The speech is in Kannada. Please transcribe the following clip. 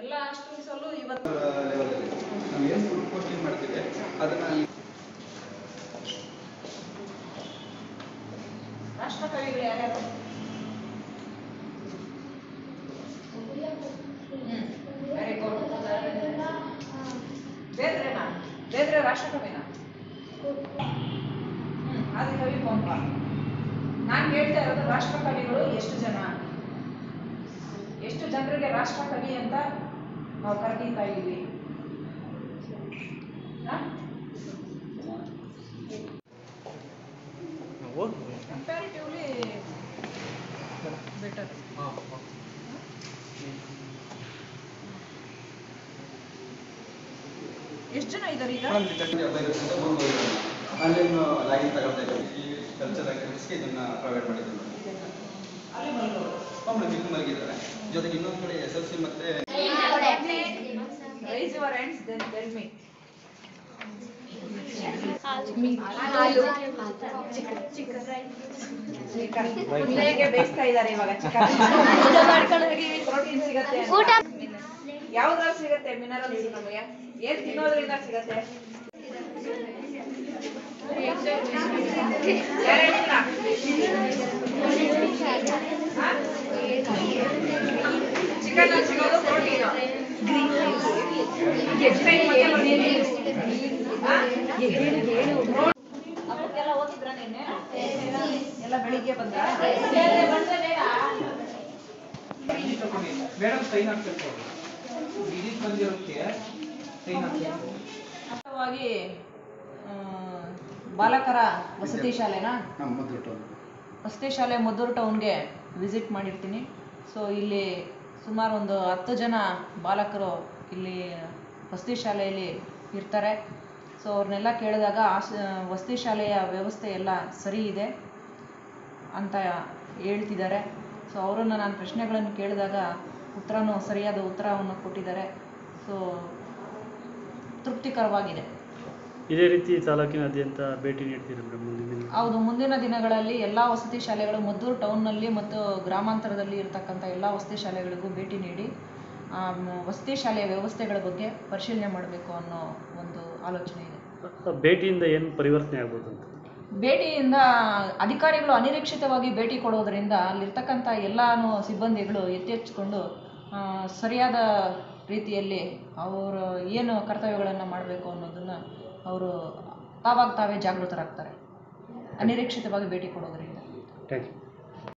ಎಲ್ಲ ಸ್ಟೂಡೆಂಟ್ಸಲ್ಲೂ ಇವತ್ತು ಲೆವೆಲಲ್ಲಿ ನಾವು ಏನು ಫುಡ್ ಪೋಸ್ಟಿಂಗ್ ಮಾಡ್ತೀವಿ ಅದನ್ನು ರಾಷ್ಟ್ರಕವಿಗಳು ಯಾರ್ಯಾರು? Very good. ಬೇದ್ರೆನಾ? ಬೇದ್ರೆ ರಾಷ್ಟ್ರಕವಿನಾ? ಆದಿಕವಿ ಪಂಪ. ನಾನು ಹೇಳ್ತಾ ಇರೋದು ರಾಷ್ಟ್ರಕವಿಗಳು ಎಷ್ಟು ಜನ, ಎಷ್ಟು ಜನರಿಗೆ ರಾಷ್ಟ್ರಕವಿ ಅಂತ ನಾವು ಕರೀತಾ ಇದ್ದೀವಿ? Comparatively better. ಎಷ್ಟು ಜನ ಇದ್ದಾರೆ ಈಗ? ಆನ್ಲೈನ್ ಲಾಗಿನ್ ತಗೊಳ್ತಾ ಇದ್ದೀವಿ. ಈ ಕಲ್ಚರ್ ಆಕ್ಟಿವಿಟೀಸ್ಗೆ ಇದನ್ನು ಪ್ರೊವೈಡ್ ಮಾಡಿದ್ದೀವಿ. ಅಲ್ಲಿ ಮಲ್ಗೋರು ಇಲ್ಲಿ ಮಲಗಿದ್ದಾರೆ. ಜೊತೆಗೆ ಇನ್ನೊಂದು ಕಡೆ SLC ಮತ್ತೆ raise your hands then tell me. ಹೇಗೆ ಬೇಯಿಸ್ತಾ ಇದ್ದಾರೆ ಇವಾಗ ಚಿಕನ್? ಪ್ರೋಟೀನ್ ಸಿಗುತ್ತೆ. ಯಾವ್ದ್ರಲ್ಲಿ ಸಿಗುತ್ತೆ ಮಿನರಲ್ಸ್? ನಮಗೆ ಏನ್ ತಿನ್ನೋದ್ರಿಂದ ಸಿಗುತ್ತೆ? ಚಿಕನ್ ಸಿಗೋದು ಪ್ರೋಟೀನ್. ಹಬ್ಬಕ್ಕೆಲ್ಲ ಓದಿದ್ರ ನಿನ್ನೆ? ಎಲ್ಲ ಬೆಳಿಗ್ಗೆ ಬಂದ? ಮೇಡಮ್ ಸೈನ್ ಹಾಕ್ಬೇಕು. ವಿಸಿಟ್ ಬಂದಿರೋಕ್ಕೆ ಸೈನ್ ಹಾಕ್ಬೇಕು. ವಾಸ್ತವವಾಗಿ ಬಾಲಕರ ವಸತಿ ಶಾಲೆನಾ? ವಸತಿ ಶಾಲೆ ಮದ್ದೂರು ಟೌನ್ಗೆ ವಿಸಿಟ್ ಮಾಡಿರ್ತೀನಿ. ಸೊ ಇಲ್ಲಿ ಸುಮಾರು ಒಂದು 10 ಜನ ಬಾಲಕರು ಇಲ್ಲಿ ವಸತಿ ಶಾಲೆಯಲ್ಲಿ ಇರ್ತಾರೆ. ಸೊ ಅವ್ರನ್ನೆಲ್ಲ ಕೇಳಿದಾಗ ವಸತಿ ಶಾಲೆಯ ವ್ಯವಸ್ಥೆ ಎಲ್ಲ ಸರಿ ಇದೆ ಅಂತ ಹೇಳ್ತಿದ್ದಾರೆ. ಸೊ ಅವರನ್ನು ನಾನು ಪ್ರಶ್ನೆಗಳನ್ನು ಕೇಳಿದಾಗ ಸರಿಯಾದ ಉತ್ತರವನ್ನು ಕೊಟ್ಟಿದ್ದಾರೆ. ಸೊ ತೃಪ್ತಿಕರವಾಗಿದೆ. ಇದೇ ರೀತಿ ತಾಲೂಕಿನಾದ್ಯಂತ ಭೇಟಿ ನೀಡ್ತೀರಾ ಮೇಡಮ್ ಮುಂದಿನ? ಹೌದು, ಮುಂದಿನ ದಿನಗಳಲ್ಲಿ ಎಲ್ಲ ವಸತಿ ಶಾಲೆಗಳು ಮದ್ದೂರು ಟೌನ್ನಲ್ಲಿ ಮತ್ತು ಗ್ರಾಮಾಂತರದಲ್ಲಿ ಇರತಕ್ಕಂಥ ಎಲ್ಲ ವಸತಿ ಶಾಲೆಗಳಿಗೂ ಭೇಟಿ ನೀಡಿ ವಸತಿ ಶಾಲೆಯ ವ್ಯವಸ್ಥೆಗಳ ಬಗ್ಗೆ ಪರಿಶೀಲನೆ ಮಾಡಬೇಕು ಅನ್ನೋ ಒಂದು ಆಲೋಚನೆ ಇದೆ. ಭೇಟಿಯಿಂದ ಏನು ಪರಿವರ್ತನೆ ಆಗ್ಬೋದು ಅಂತ? ಭೇಟಿಯಿಂದ ಅಧಿಕಾರಿಗಳು ಅನಿರೀಕ್ಷಿತವಾಗಿ ಭೇಟಿ ಕೊಡೋದರಿಂದ ಅಲ್ಲಿರ್ತಕ್ಕಂಥ ಎಲ್ಲ ಸಿಬ್ಬಂದಿಗಳು ಎಚ್ಚೆತ್ತುಕೊಂಡು ಸರಿಯಾದ ರೀತಿಯಲ್ಲಿ ಅವರು ಏನು ಕರ್ತವ್ಯಗಳನ್ನು ಮಾಡಬೇಕು ಅನ್ನೋದನ್ನು ಅವರು ತಾವೇ ಜಾಗೃತರಾಗ್ತಾರೆ ಅನಿರೀಕ್ಷಿತವಾಗಿ ಭೇಟಿ ಕೊಡೋದರಿಂದ. Thank you.